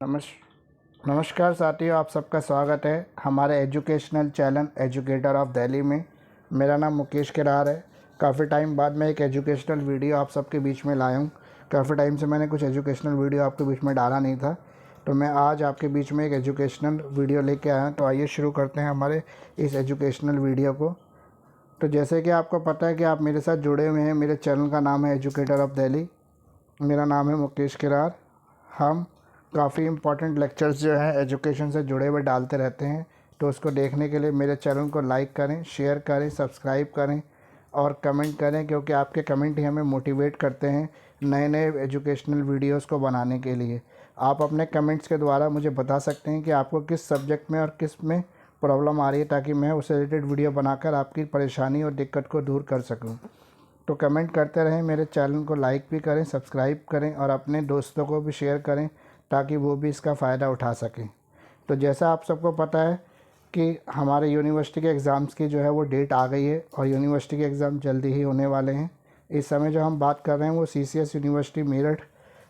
नमस् नमस्कार साथियों, आप सबका स्वागत है हमारे educational channel educator of Delhi में। मेरा नाम मुकेश किरार है। काफ़ी टाइम बाद मैं एक एजुकेशनल वीडियो आप सबके बीच में लाया हूँ। काफ़ी टाइम से मैंने कुछ एजुकेशनल वीडियो आपके बीच में डाला नहीं था, तो मैं आज आपके बीच में एक एजुकेशनल वीडियो लेके आया हूँ। तो आइए शुरू करते हैं हमारे इस एजुकेशनल वीडियो को। तो जैसे कि आपको पता है कि आप मेरे साथ जुड़े हुए हैं, मेरे चैनल का नाम है एजुकेटर ऑफ दिल्ली। मेरा नाम है मुकेश किरार। हम काफ़ी इंपॉर्टेंट लेक्चर्स जो हैं एजुकेशन से जुड़े हुए डालते रहते हैं, तो उसको देखने के लिए मेरे चैनल को लाइक करें, शेयर करें, सब्सक्राइब करें और कमेंट करें, क्योंकि आपके कमेंट ही हमें मोटिवेट करते हैं नए नए एजुकेशनल वीडियोस को बनाने के लिए। आप अपने कमेंट्स के द्वारा मुझे बता सकते हैं कि आपको किस सब्जेक्ट में और किस में प्रॉब्लम आ रही है, ताकि मैं उससे रिलेटेड वीडियो बनाकर आपकी परेशानी और दिक्कत को दूर कर सकूँ। तो कमेंट करते रहें, मेरे चैनल को लाइक भी करें, सब्सक्राइब करें और अपने दोस्तों को भी शेयर करें, ताकि वो भी इसका फ़ायदा उठा सकें। तो जैसा आप सबको पता है कि हमारे यूनिवर्सिटी के एग्ज़ाम्स की जो है वो डेट आ गई है और यूनिवर्सिटी के एग्ज़ाम जल्दी ही होने वाले हैं। इस समय जो हम बात कर रहे हैं वो CCS यूनिवर्सिटी मेरठ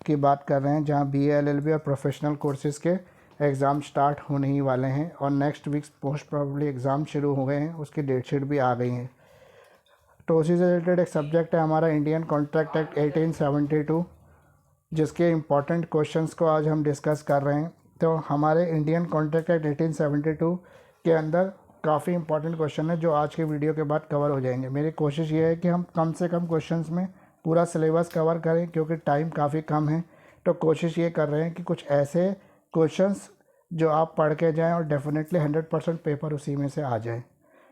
की बात कर रहे हैं, जहाँ BA LLB और प्रोफेशनल कोर्सेज़ के एग्ज़ाम स्टार्ट होने ही वाले हैं और next week most probably exam शुरू हो गए हैं, उसकी डेट शीट भी आ गई हैं। तो उसी से रिलेटेड एक सब्जेक्ट है हमारा इंडियन कॉन्ट्रैक्ट एक्ट 1872, जिसके इम्पॉर्टेंट क्वेश्चंस को आज हम डिस्कस कर रहे हैं। तो हमारे इंडियन कॉन्ट्रैक्ट एक्ट 1872 के अंदर काफ़ी इंपॉर्टेंट क्वेश्चन है जो आज के वीडियो के बाद कवर हो जाएंगे। मेरी कोशिश ये है कि हम कम से कम क्वेश्चंस में पूरा सिलेबस कवर करें, क्योंकि टाइम काफ़ी कम है। तो कोशिश ये कर रहे हैं कि कुछ ऐसे क्वेश्चंस जो आप पढ़ के जाएँ और डेफिनेटली 100% पेपर उसी में से आ जाए।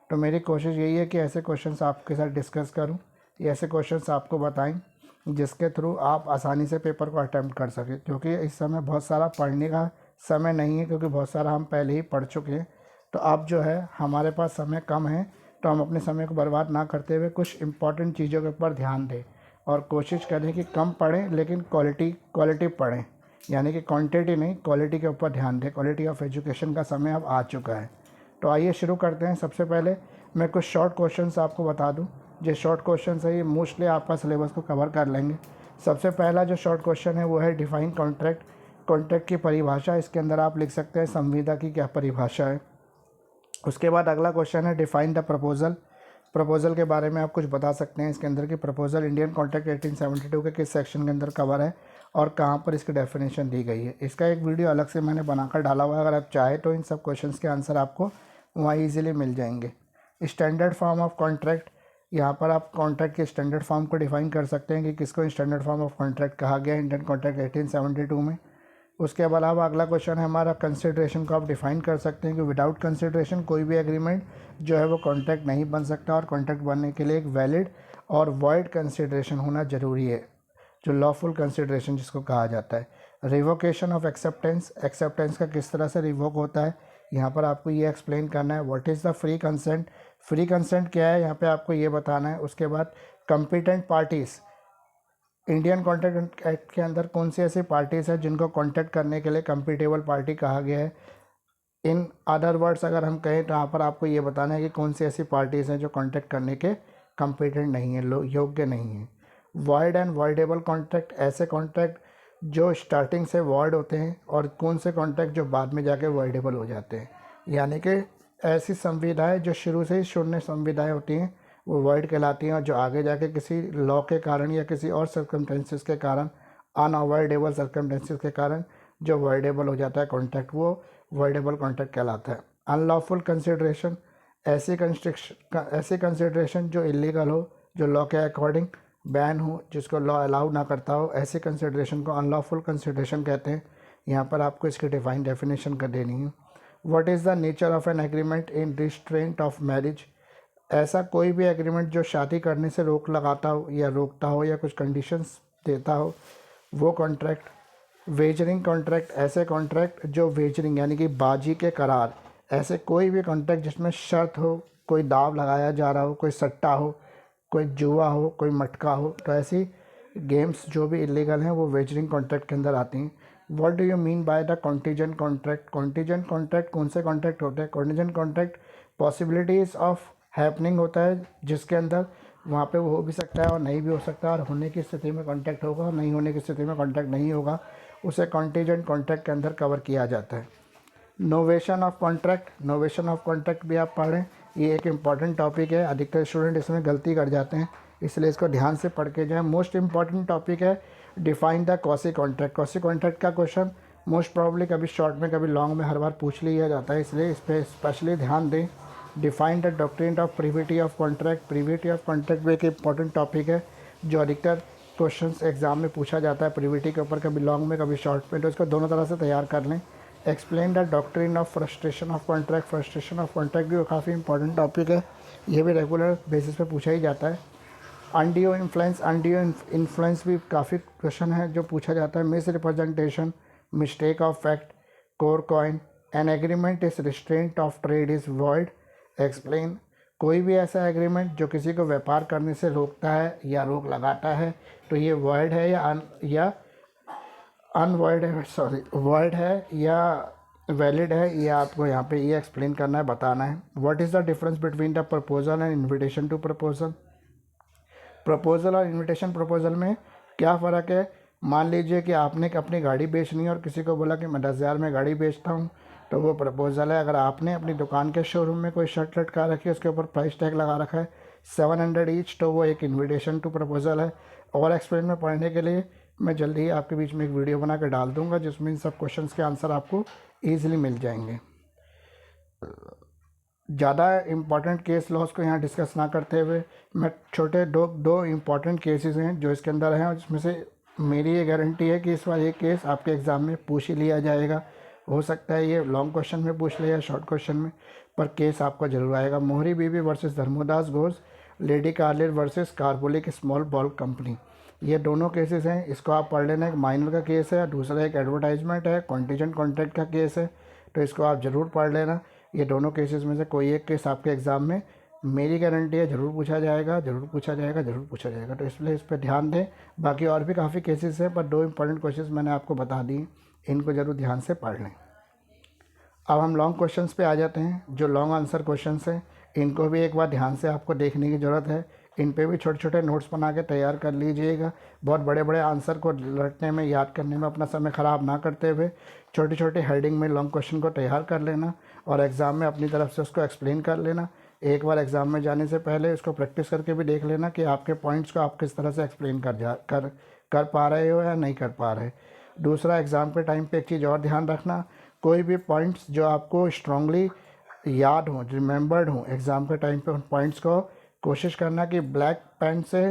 तो मेरी कोशिश यही है कि ऐसे क्वेश्चंस आपके साथ डिस्कस करूं, या ऐसे क्वेश्चंस आपको बताएं जिसके थ्रू आप आसानी से पेपर को अटैम्प्ट कर सकें, क्योंकि इस समय बहुत सारा पढ़ने का समय नहीं है, क्योंकि बहुत सारा हम पहले ही पढ़ चुके हैं। तो अब जो है हमारे पास समय कम है, तो हम अपने समय को बर्बाद ना करते हुए कुछ इंपॉर्टेंट चीज़ों के ऊपर ध्यान दें और कोशिश करें कि कम पढ़ें लेकिन क्वालिटी पढ़ें, यानी कि क्वांटिटी नहीं, क्वालिटी के ऊपर ध्यान दें। क्वालिटी ऑफ एजुकेशन का समय अब आ चुका है। तो आइए शुरू करते हैं। सबसे पहले मैं कुछ शॉर्ट क्वेश्चंस आपको बता दूं। जो शॉर्ट क्वेश्चंस है ये मोस्टली आपका सिलेबस को कवर कर लेंगे। सबसे पहला जो शॉर्ट क्वेश्चन है वो है डिफाइन कॉन्ट्रैक्ट। कॉन्ट्रैक्ट की परिभाषा, इसके अंदर आप लिख सकते हैं संविदा की क्या परिभाषा है। उसके बाद अगला क्वेश्चन है डिफाइन द प्रपोजल। प्रपोजल के बारे में आप कुछ बता सकते हैं इसके अंदर कि प्रपोजल इंडियन कॉन्ट्रैक्ट 1872 के किस सेक्शन के अंदर कवर है और कहाँ पर इसकी डेफिनेशन दी गई है। इसका एक वीडियो अलग से मैंने बनाकर डाला हुआ है, अगर आप चाहें तो इन सब क्वेश्चंस के आंसर आपको वहाँ ईजिली मिल जाएंगे। स्टैंडर्ड फॉर्म ऑफ कॉन्ट्रैक्ट, यहाँ पर आप कॉन्ट्रैक्ट के स्टैंडर्ड फॉर्म को डिफाइन कर सकते हैं कि किसको स्टैंडर्ड फॉर्म ऑफ कॉन्ट्रैक्ट कहा गया इंडियन कॉन्ट्रैक्ट 1872 में। उसके अलावा अगला क्वेश्चन है हमारा कंसिडरेशन को आप डिफाइन कर सकते हैं कि विदाउट कंसिडरेशन कोई भी एग्रीमेंट जो है वो कॉन्ट्रैक्ट नहीं बन सकता, और कॉन्ट्रैक्ट बनने के लिए एक वैलिड और वॉइड कंसिडरेशन होना ज़रूरी है, जो लॉफुल कंसिडरेशन जिसको कहा जाता है। रिवोकेशन ऑफ एक्सेप्टेंस, एक्सेप्टेंस का किस तरह से रिवोक होता है, यहाँ पर आपको ये एक्सप्लेन करना है। What is the free consent, free consent क्या है यहाँ पे आपको ये बताना है। उसके बाद competent parties, Indian contract act के अंदर कौन सी ऐसी पार्टीज़ है जिनको कॉन्टैक्ट करने के लिए कम्पिटेबल पार्टी कहा गया है। इन अदर वर्ड्स अगर हम कहें तो यहाँ पर आपको ये बताना है कि कौन सी ऐसी पार्टीज़ हैं जो कॉन्टैक्ट करने के कम्पिटेंट नहीं है, योग्य नहीं है। वॉइड एंड वॉइडेबल कॉन्ट्रैक्ट, ऐसे कॉन्ट्रैक्ट जो स्टार्टिंग से वॉइड होते हैं, और कौन से कॉन्ट्रैक्ट जो बाद में जाके वॉइडेबल हो जाते हैं, यानी कि ऐसी संविदाएँ जो शुरू से ही शून्य संविदाएँ होती हैं वो वॉइड कहलाती हैं, और जो आगे जाके किसी लॉ के कारण या किसी और सर्कमटेंसेस के कारण, अनअवॉइडेबल सर्कमटेंसेस के कारण जो वॉइडेबल हो जाता है कॉन्ट्रैक्ट, वो वॉइडेबल कॉन्ट्रैक्ट कहलाता है। अनलॉफुल कंसिडरेशन, ऐसी कंसिडरेशन जो इलीगल हो, जो लॉ के अकॉर्डिंग बैन हो, जिसको लॉ अलाउ ना करता हो, ऐसी कंसिडरेशन को अनलॉफुल कंसिडरेशन कहते हैं। यहाँ पर आपको इसकी डिफाइन डेफिनेशन कर देनी है। What is the nature of an agreement in restraint of marriage, ऐसा कोई भी एग्रीमेंट जो शादी करने से रोक लगाता हो या रोकता हो या कुछ कंडीशंस देता हो, वो कॉन्ट्रैक्ट। वेजरिंग कॉन्ट्रैक्ट, ऐसे कॉन्ट्रैक्ट जो वेजरिंग यानी कि बाजी के करार, ऐसे कोई भी कॉन्ट्रैक्ट जिसमें शर्त हो, कोई दाव लगाया जा रहा हो, कोई सट्टा हो, कोई जुआ हो, कोई मटका हो, तो ऐसी गेम्स जो भी इलीगल हैं वो वेजरिंग कॉन्ट्रैक्ट के अंदर आती हैं। What do you mean by the contingent contract, contingent contract कौन से कॉन्ट्रैक्ट होते हैं। Contingent contract possibilities of happening होता है, जिसके अंदर वहाँ पे वो हो भी सकता है और नहीं भी हो सकता, और होने की स्थिति में कॉन्टैक्ट होगा और नहीं होने की स्थिति में कॉन्टैक्ट नहीं होगा। उसे कॉन्टीजेंट कॉन्ट्रैक्ट के अंदर कवर किया जाता है। Novation of contract, novation of contract भी आप पढ़ें, ये एक इम्पॉर्टेंट टॉपिक है। अधिकतर स्टूडेंट इसमें गलती कर जाते हैं, इसलिए इसको ध्यान से पढ़ के जाएँ। मोस्ट इंपॉर्टेंट टॉपिक है define the quasi contract. Quasi contract का क्वेश्चन मोस्ट प्रॉब्ली कभी शॉर्ट में कभी लॉन्ग में हर बार पूछ लिया जाता है, इसलिए इस पर स्पेशली ध्यान दें। Define the doctrine of privity of contract. Privity of contract भी एक इंपॉर्टेंट टॉपिक है जो अधिकतर क्वेश्चंस एग्जाम में पूछा जाता है, प्रिविटी के ऊपर कभी लॉन्ग में कभी शॉर्ट में, तो इसको दोनों तरह से तैयार कर लें। Explain the doctrine of frustration of contract. Frustration of contract भी काफ़ी इंपॉर्टेंट टॉपिक है, ये भी रेगुलर बेसिस पे पूछा ही जाता है। अनड्यू इन्फ्लुएंस, अनड्यू इन्फ्लुएंस भी काफ़ी क्वेश्चन है जो पूछा जाता है। Miss representation, mistake of fact, core coin, an agreement is restraint of trade is void. Explain, कोई भी ऐसा एग्रीमेंट जो किसी को व्यापार करने से रोकता है या रोक लगाता है तो ये वॉइड है या अनवॉइड है, सॉरी वॉइड है या वैलिड है, ये आपको यहाँ पे ये एक्सप्लेन करना है, बताना है। What is the difference between the proposal and invitation to proposal. Proposal और इन्विटेशन प्रपोजल में क्या फ़र्क है। मान लीजिए कि आपने अपनी गाड़ी बेचनी है और किसी को बोला कि मैं 10,000 में गाड़ी बेचता हूँ, तो वो प्रपोजल है। अगर आपने अपनी दुकान के शोरूम में कोई शर्ट लटका रखी है, उसके ऊपर प्राइस टैग लगा रखा है 700 ईच, तो वो एक इन्विटेशन टू प्रपोजल है। और एक्सप्लेन में पढ़ने के लिए मैं जल्दी ही आपके बीच में एक वीडियो बना कर डाल दूँगा, जिसमें इन सब क्वेश्चंस के आंसर आपको ईजिली मिल जाएंगे। ज़्यादा इम्पॉर्टेंट केस लॉस को यहाँ डिस्कस ना करते हुए मैं छोटे दो इम्पॉर्टेंट केसेस हैं जो इसके अंदर हैं, और जिसमें से मेरी ये गारंटी है कि इस बार ये केस आपके एग्ज़ाम में पूछ ही लिया जाएगा। हो सकता है ये लॉन्ग क्वेश्चन में पूछ ले या शॉर्ट क्वेश्चन में, पर केस आपका जरूर आएगा। Mohori Bibi versus Dharmodas Ghosh, lady Carlill versus Carbolic smoke ball company, ये दोनों केसेस हैं, इसको आप पढ़ लेना। एक माइनर का केस है, दूसरा एक एडवर्टाइजमेंट है, कॉन्टीजेंट कॉन्ट्रैक्ट का केस है, तो इसको आप ज़रूर पढ़ लेना। ये दोनों केसेस में से कोई एक केस आपके एग्ज़ाम में मेरी गारंटी है ज़रूर पूछा जाएगा, ज़रूर पूछा जाएगा, ज़रूर पूछा जाएगा, तो इसलिए इस पर ध्यान दें। बाकी और भी काफ़ी केसेस हैं, पर दो इंपॉर्टेंट क्वेश्चंस मैंने आपको बता दिए, इनको ज़रूर ध्यान से पढ़ लें। अब हम लॉन्ग क्वेश्चंस पे आ जाते हैं। जो लॉन्ग आंसर क्वेश्चंस हैं इनको भी एक बार ध्यान से आपको देखने की ज़रूरत है। इन पे भी छोटे छोटे नोट्स बना के तैयार कर लीजिएगा। बहुत बड़े बड़े आंसर को रटने में, याद करने में अपना समय ख़राब ना करते हुए छोटी छोटी हेडिंग में लॉन्ग क्वेश्चन को तैयार कर लेना और एग्ज़ाम में अपनी तरफ से उसको एक्सप्लेन कर लेना। एक बार एग्ज़ाम में जाने से पहले इसको प्रैक्टिस करके भी देख लेना कि आपके पॉइंट्स को आप किस तरह से एक्सप्लेन कर पा रहे हो या नहीं कर पा रहे। दूसरा, एग्ज़ाम के टाइम पे एक चीज़ और ध्यान रखना, कोई भी पॉइंट्स जो आपको स्ट्रांगली याद हों, रिमेंबर्ड हों एग्ज़ाम के टाइम पे, उन पॉइंट्स को कोशिश करना कि ब्लैक पेन से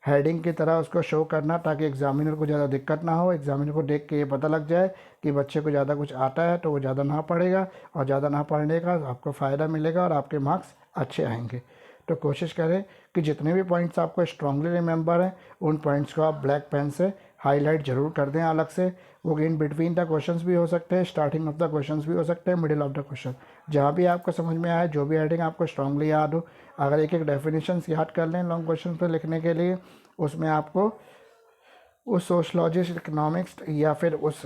हेडिंग की तरह उसको शो करना, ताकि एग्जामिनर को ज़्यादा दिक्कत ना हो। एग्जामिनर को देख के ये पता लग जाए कि बच्चे को ज़्यादा कुछ आता है, तो वो ज़्यादा ना पढ़ेगा, और ज़्यादा ना पढ़ने का आपको फ़ायदा मिलेगा और आपके मार्क्स अच्छे आएंगे। तो कोशिश करें कि जितने भी पॉइंट्स आपको स्ट्रांगली रिमेंबर हैं, उन पॉइंट्स को आप ब्लैक पेन से हाईलाइट ज़रूर कर दें अलग से। वो इन बिटवीन द क्वेश्चंस भी हो सकते हैं, स्टार्टिंग ऑफ द क्वेश्चंस भी हो सकते हैं, मिडिल ऑफ द क्वेश्चन, जहाँ भी आपको समझ में आए, जो भी हेडिंग आपको स्ट्रांगली याद हो। अगर एक एक डेफिनेशंस याद कर लें लॉन्ग क्वेश्चन पर लिखने के लिए, उसमें आपको उस सोशलॉजिस्ट, इकोनॉमिक्स या फिर उस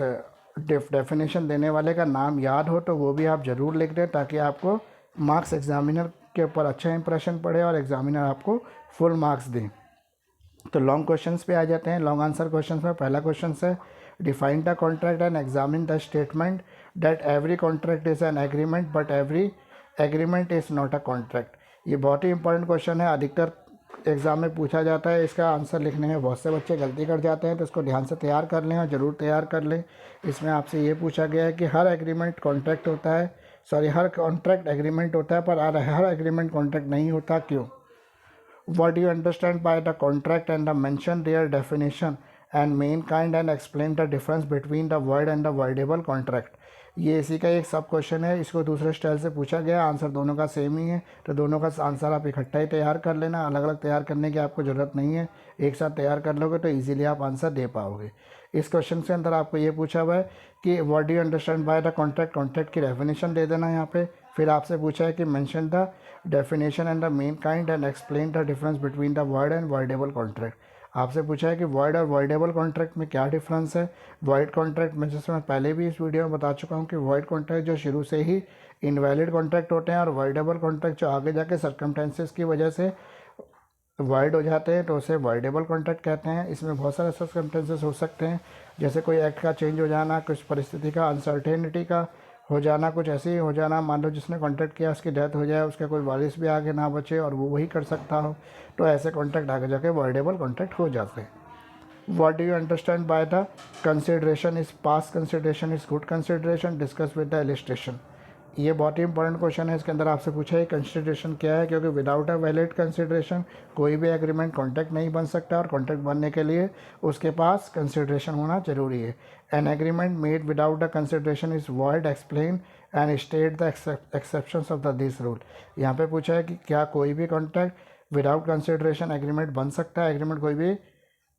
डेफिनेशन देने वाले का नाम याद हो, तो वो भी आप ज़रूर लिख दें, ताकि आपको मार्क्स एग्जामिनर के ऊपर अच्छा इंप्रेशन पड़े और एग्जामिनर आपको फुल मार्क्स दें। तो लॉन्ग क्वेश्चंस पे आ जाते हैं। लॉन्ग आंसर क्वेश्चंस में पहला क्वेश्चन है, define the contract and examine the statement that every contract is an agreement but every agreement is not a contract. ये बहुत ही इंपॉर्टेंट क्वेश्चन है, अधिकतर एग्ज़ाम में पूछा जाता है। इसका आंसर लिखने में बहुत से बच्चे गलती कर जाते हैं, तो इसको ध्यान से तैयार कर लें और ज़रूर तैयार कर लें। इसमें आपसे ये पूछा गया है कि हर एग्रीमेंट कॉन्ट्रैक्ट होता है, हर कॉन्ट्रैक्ट एग्रीमेंट होता है, पर हर एग्रीमेंट कॉन्ट्रैक्ट नहीं होता, क्यों? What do you understand by the contract and mention their definition and main kind and explain the difference between the void and the voidable contract। ये इसी का एक सब क्वेश्चन है, इसको दूसरे स्टाइल से पूछा गया, आंसर दोनों का सेम ही है, तो दोनों का आंसर आप इकट्ठा ही तैयार कर लेना, अलग अलग तैयार करने की आपको ज़रूरत नहीं है। एक साथ तैयार कर लोगे तो इजीली आप आंसर दे पाओगे। इस क्वेश्चन के अंदर आपको ये पूछा हुआ है कि what do you understand by the contract, contract की डेफिनेशन दे देना यहाँ पे। फिर आपसे पूछा है कि mention the definition and the main kind and explain the difference between the void and voidable contract. आपसे पूछा है कि वॉइड और वॉइडेबल कॉन्ट्रैक्ट में क्या डिफरेंस है। वॉइड कॉन्ट्रैक्ट में, जैसे मैं पहले भी इस वीडियो में बता चुका हूँ कि वॉइड कॉन्ट्रैक्ट जो शुरू से ही इनवैलिड कॉन्ट्रैक्ट होते हैं, और वॉइडेबल कॉन्ट्रैक्ट जो आगे जाके सर्कमटेंसेस की वजह से वर्ड हो जाते हैं तो उसे वर्डेबल कॉन्ट्रैक्ट कहते हैं। इसमें बहुत सारे सर्कमस्टेंसेस हो सकते हैं, जैसे कोई एक्ट का चेंज हो जाना, कुछ परिस्थिति का अनसर्टेनिटी का हो जाना, कुछ ऐसे ही हो जाना, मान लो जिसने कॉन्ट्रैक्ट किया उसकी डेथ हो जाए, उसका कोई वारिस भी आगे ना बचे और वो वही कर सकता हो, तो ऐसे कॉन्ट्रैक्ट आगे जाके वर्डेबल कॉन्ट्रैक्ट हो जाते हैं। What do you understand by the consideration is past consideration is good consideration? Discuss with the illustration. ये बहुत ही इंपॉर्टेंट क्वेश्चन है। इसके अंदर आपसे पूछा है कंसिडरेशन क्या है, क्योंकि विदाउट अ वैलिड कंसिडरेशन कोई भी एग्रीमेंट कॉन्ट्रैक्ट नहीं बन सकता, और कॉन्ट्रैक्ट बनने के लिए उसके पास कंसिडरेशन होना जरूरी है। An agreement made without the consideration is void, explain and state the exceptions of the this rule. यहाँ पे पूछा है कि क्या कोई भी कॉन्ट्रैक्ट विदाउट कंसिडरेशन एग्रीमेंट बन सकता है, एग्रीमेंट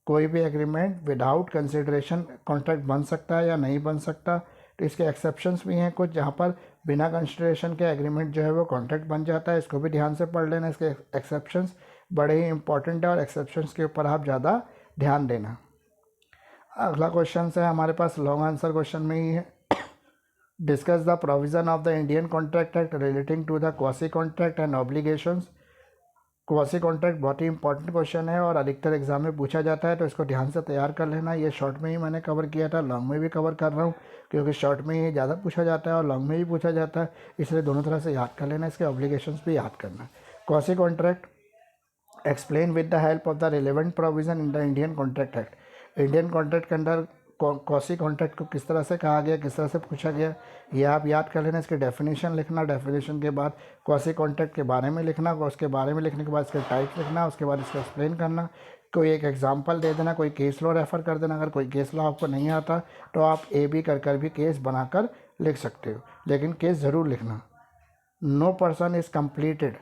कोई भी एग्रीमेंट विदाउट कंसिडरेशन कॉन्ट्रैक्ट बन सकता है या नहीं बन सकता। तो इसके एक्सेप्शंस भी हैं कुछ, जहाँ पर बिना कंसिडरेशन के एग्रीमेंट जो है वो कॉन्ट्रैक्ट बन जाता है। इसको भी ध्यान से पढ़ लेना, इसके एक्सेप्शंस बड़े ही इंपॉर्टेंट है और एक्सेप्शंस के ऊपर आप ज़्यादा ध्यान देना। अगला क्वेश्चन है हमारे पास, लॉन्ग आंसर क्वेश्चन में ही है। Discuss the provision of the Indian contract act relating to the quasi contract and obligations. Quasi contract बहुत ही इंपॉर्टेंट क्वेश्चन है और अधिकतर एग्जाम में पूछा जाता है, तो इसको ध्यान से तैयार कर लेना। ये शॉर्ट में ही मैंने कवर किया था, लॉन्ग में भी कवर कर रहा हूँ, क्योंकि शॉर्ट में ही ज़्यादा पूछा जाता है और लॉन्ग में भी पूछा जाता है, इसलिए दोनों तरह से याद कर लेना। इसके ऑब्लिगेशंस भी याद करना। Quasi contract explain with the help of the relevant provision in the Indian contract act. Indian contract के अंदर क्वासी कॉन्ट्रैक्ट को किस तरह से कहा गया, किस तरह से पूछा गया, ये आप याद कर लेना। इसके डेफिनेशन लिखना, डेफिनेशन के बाद क्वासी कॉन्ट्रैक्ट के बारे में लिखना, उसके बारे में लिखने के बाद इसके टाइप लिखना, उसके बाद इसको एक्सप्लेन करना, कोई एक एग्जांपल दे देना, कोई केस लॉ रेफ़र कर देना। अगर कोई केस लॉ आपको नहीं आता तो आप ए बी कर भी केस बनाकर लिख सकते हो, लेकिन केस ज़रूर लिखना। No person is completed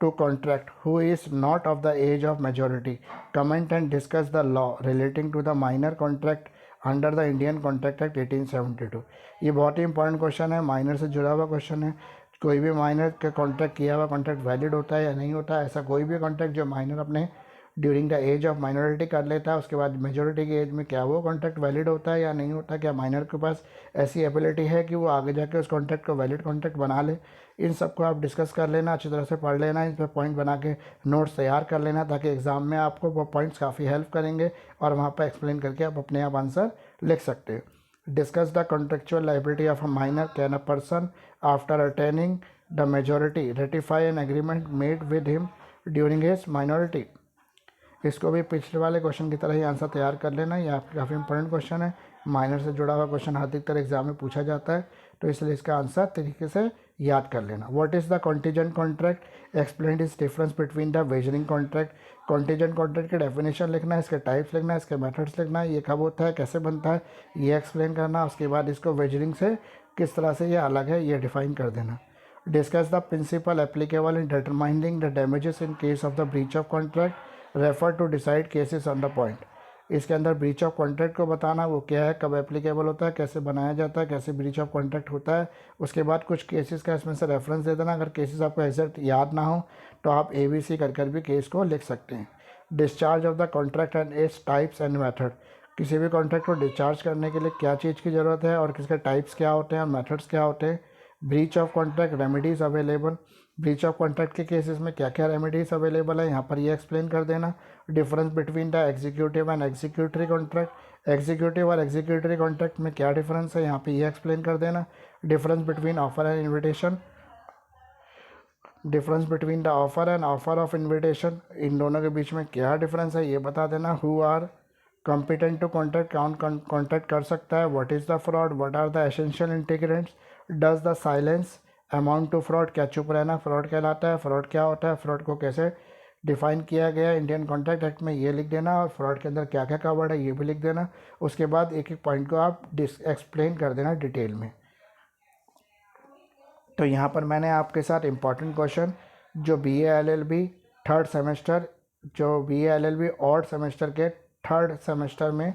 to contract who is not of the age of majority. Comment and discuss the law relating to the minor contract under the Indian contract act 1872। ये बहुत ही इंपॉर्टेंट क्वेश्चन है, minor से जुड़ा हुआ question है। कोई भी माइनर का कॉन्ट्रैक्ट किया हुआ कॉन्ट्रैक्ट वैलिड होता है या नहीं होता है। ऐसा कोई भी कॉन्ट्रैक्ट जो माइनर अपने during the age of minority कर लेता है, उसके बाद मेजॉरिटी की एज में क्या वो कॉन्ट्रैक्ट वैलिड होता है या नहीं होता, क्या माइनर के पास ऐसी एबिलिटी है कि वो आगे जाके उस कॉन्ट्रैक्ट को वैलिड कॉन्ट्रैक्ट बना ले। इन सबको आप डिस्कस कर लेना, अच्छी तरह से पढ़ लेना, इन पर पॉइंट बना के नोट्स तैयार कर लेना, ताकि एग्ज़ाम में आपको वो पॉइंट्स काफ़ी हेल्प करेंगे और वहाँ पर एक्सप्लेन करके आप अपने आप आंसर लिख सकते हो। Discuss the contractual liability of a minor. Can a person after attaining the majority ratify an agreement made with him during his minority. इसको भी पिछले वाले क्वेश्चन की तरह ही आंसर तैयार कर लेना। ये आपका काफ़ी इंपॉर्टेंट क्वेश्चन है, माइनर से जुड़ा हुआ क्वेश्चन अधिकतर एग्जाम में पूछा जाता है, तो इसलिए इसका आंसर तरीके से याद कर लेना। What is the contingent contract, explain is difference between the wagering contract. Contingent contract की डेफिनेशन लिखना है, इसके टाइप्स लिखना है, इसके मेथड्स लिखना है, ये कब होता है, कैसे बनता है, ये एक्सप्लेन करना। उसके बाद इसको वेजरिंग से किस तरह से ये अलग है ये डिफाइन कर देना। Discuss the principle applicable in determining the damages in case of the breach of contract. Refer to decide cases on the point. इसके अंदर ब्रीच ऑफ कॉन्ट्रैक्ट को बताना, वो क्या है, कब एप्लीकेबल होता है, कैसे बनाया जाता है, कैसे ब्रीच ऑफ कॉन्ट्रैक्ट होता है। उसके बाद कुछ केसेस का इसमें से रेफरेंस दे देना। अगर केसेस आपको एग्जैक्ट याद ना हो तो आप ABC कर भी केस को लिख सकते हैं। Discharge of the contract and its types and method. किसी भी कॉन्ट्रैक्ट को डिस्चार्ज करने के लिए क्या चीज़ की ज़रूरत है और किसके टाइप्स क्या होते हैं और मेथड्स क्या होते हैं। Breach of contract remedies available. Breach of contract के केसेस में क्या क्या रेमेडीज़ अवेलेबल है, यहाँ पर ये एक्सप्लेन कर देना। Difference between the executive and executory contract. Executive और एग्जीक्यूटरी कॉन्ट्रैक्ट में क्या डिफरेंस है, यहाँ पे ये एक्सप्लेन कर देना। Difference between offer and invitation. Difference between the offer and offer of invitation, इन दोनों के बीच में क्या डिफरेंस है ये बता देना। Who are competent to contract, कौन कॉन्ट्रैक्ट कर सकता है। What is the fraud, what are the essential ingredients. Does the silence amount to fraud, क्या चुप रहना फ्रॉड कहलाता है। फ्रॉड क्या होता है, फ्रॉड को कैसे डिफाइन किया गया है इंडियन कॉन्ट्रैक्ट एक्ट में, ये लिख देना। और फ्रॉड के अंदर क्या क्या कवर्ड है ये भी लिख देना। उसके बाद एक एक पॉइंट को आप एक्सप्लेन कर देना डिटेल में। तो यहाँ पर मैंने आपके साथ इम्पॉर्टेंट क्वेश्चन जो BA LLB थर्ड सेमेस्टर, जो BA LLB और सेमेस्टर के थर्ड सेमेस्टर में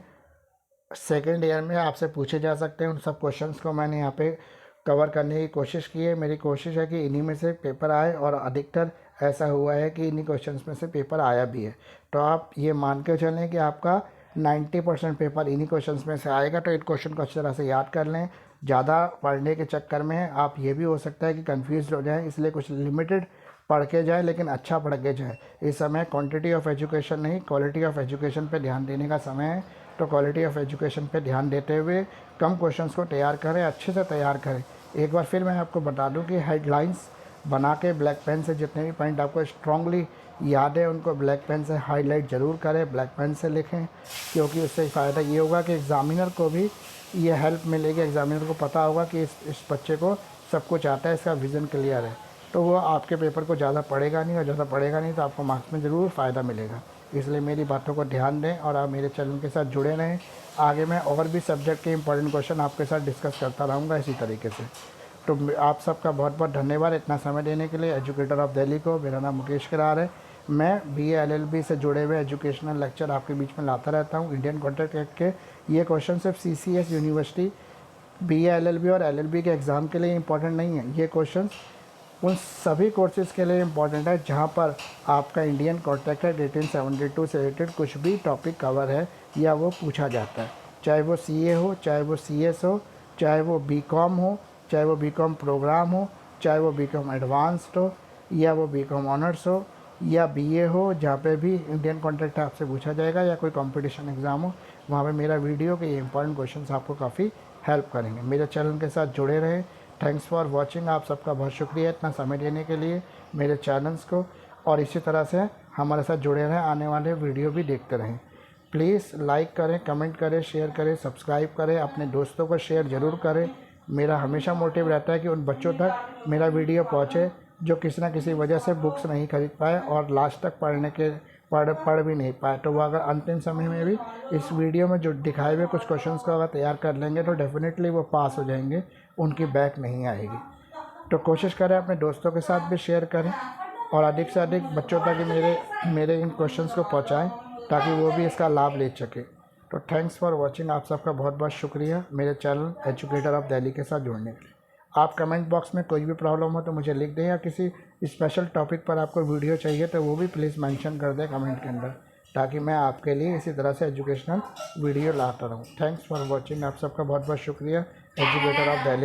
सेकेंड ईयर में आपसे पूछे जा सकते हैं, उन सब क्वेश्चंस को मैंने यहाँ पे कवर करने की कोशिश की है। मेरी कोशिश है कि इन्हीं में से पेपर आए और अधिकतर ऐसा हुआ है कि इन्हीं क्वेश्चंस में से पेपर आया भी है। तो आप ये मान के चलें कि आपका 90% पेपर इन्हीं क्वेश्चंस में से आएगा। तो इन क्वेश्चन को अच्छी तरह से याद कर लें। ज़्यादा पढ़ने के चक्कर में आप ये भी हो सकता है कि कंफ्यूज हो जाएं, इसलिए कुछ लिमिटेड पढ़ के जाए, लेकिन अच्छा पढ़ के जाए। इस समय क्वांटिटी ऑफ एजुकेशन नहीं, क्वालिटी ऑफ एजुकेशन पे ध्यान देने का समय है। तो क्वालिटी ऑफ एजुकेशन पे ध्यान देते हुए कम क्वेश्चंस को तैयार करें, अच्छे से तैयार करें। एक बार फिर मैं आपको बता दूं कि हेडलाइंस बना के ब्लैक पेन से जितने भी पॉइंट आपको स्ट्रांगली याद है उनको ब्लैक पेन से हाईलाइट ज़रूर करें, ब्लैक पेन से लिखें, क्योंकि उससे फ़ायदा ये होगा कि एग्ज़ामिनर को भी ये हेल्प मिलेगी। एग्ज़ामिनर को पता होगा कि इस बच्चे को सब कुछ आता है, इसका विज़न क्लियर है, तो वो आपके पेपर को ज़्यादा पढ़ेगा नहीं, और ज़्यादा पढ़ेगा नहीं तो आपको मार्क्स में ज़रूर फ़ायदा मिलेगा। इसलिए मेरी बातों को ध्यान दें और आप मेरे चैनल के साथ जुड़े रहें। आगे मैं और भी सब्जेक्ट के इंपॉर्टेंट क्वेश्चन आपके साथ डिस्कस करता रहूँगा इसी तरीके से। तो आप सबका बहुत बहुत धन्यवाद इतना समय देने के लिए। एजुकेटर ऑफ दिल्ली को, मेरा नाम मुकेश किरार है। मैं BA LLB से जुड़े हुए एजुकेशनल लेक्चर आपके बीच में लाता रहता हूँ। इंडियन कॉन्ट्रैक्ट एक्ट के ये क्वेश्चन सिर्फ CCS यूनिवर्सिटी BA LLB और LLB के एग्ज़ाम के लिए इंपॉर्टेंट नहीं है। ये क्वेश्चन उन सभी कोर्सेज़ के लिए इम्पॉर्टेंट है जहाँ पर आपका इंडियन कॉन्ट्रैक्ट एक्ट 1872 से रिलेटेड कुछ भी टॉपिक कवर है या वो पूछा जाता है, चाहे वो CA हो, चाहे वो CS हो, चाहे वो BCom हो, चाहे वो BCom प्रोग्राम हो, चाहे वो BCom एडवांस्ड हो, या वो BCom ऑनर्स हो, या BA हो, जहाँ पे भी इंडियन कॉन्ट्रैक्ट आपसे पूछा जाएगा, या कोई कंपटीशन एग्ज़ाम हो, वहाँ पे मेरा वीडियो के ये इंपॉर्टेंट क्वेश्चंस आपको काफ़ी हेल्प करेंगे। मेरे चैनल के साथ जुड़े रहें। Thanks for watching. आप सबका बहुत शुक्रिया इतना समय देने के लिए मेरे चैनल्स को, और इसी तरह से हमारे साथ जुड़े रहें, आने वाले वीडियो भी देखते रहें। प्लीज़ लाइक करें, कमेंट करें, शेयर करें, सब्सक्राइब करें, अपने दोस्तों को शेयर ज़रूर करें। मेरा हमेशा मोटिव रहता है कि उन बच्चों तक मेरा वीडियो पहुँचे जो किसी ना किसी वजह से बुक्स नहीं खरीद पाए और लास्ट तक पढ़ भी नहीं पाए। तो वो अगर अंतिम समय में भी इस वीडियो में जो दिखाए हुए कुछ क्वेश्चंस को अगर तैयार कर लेंगे तो डेफिनेटली वो पास हो जाएंगे, उनकी बैक नहीं आएगी। तो कोशिश करें अपने दोस्तों के साथ भी शेयर करें और अधिक से अधिक बच्चों तक मेरे इन क्वेश्चंस को पहुंचाएं ताकि वो भी इसका लाभ ले सके। तो थैंक्स फॉर वॉचिंग। आप सबका बहुत बहुत शुक्रिया मेरे चैनल एजुकेटर ऑफ दिल्ली के साथ जुड़ने के लिए। आप कमेंट बॉक्स में कोई भी प्रॉब्लम हो तो मुझे लिख दें, या किसी स्पेशल टॉपिक पर आपको वीडियो चाहिए तो वो भी प्लीज़ मेंशन कर दें कमेंट के अंदर, ताकि मैं आपके लिए इसी तरह से एजुकेशनल वीडियो लाता रहूँ। Thanks for watching. आप सबका बहुत बहुत शुक्रिया। Educator of Delhi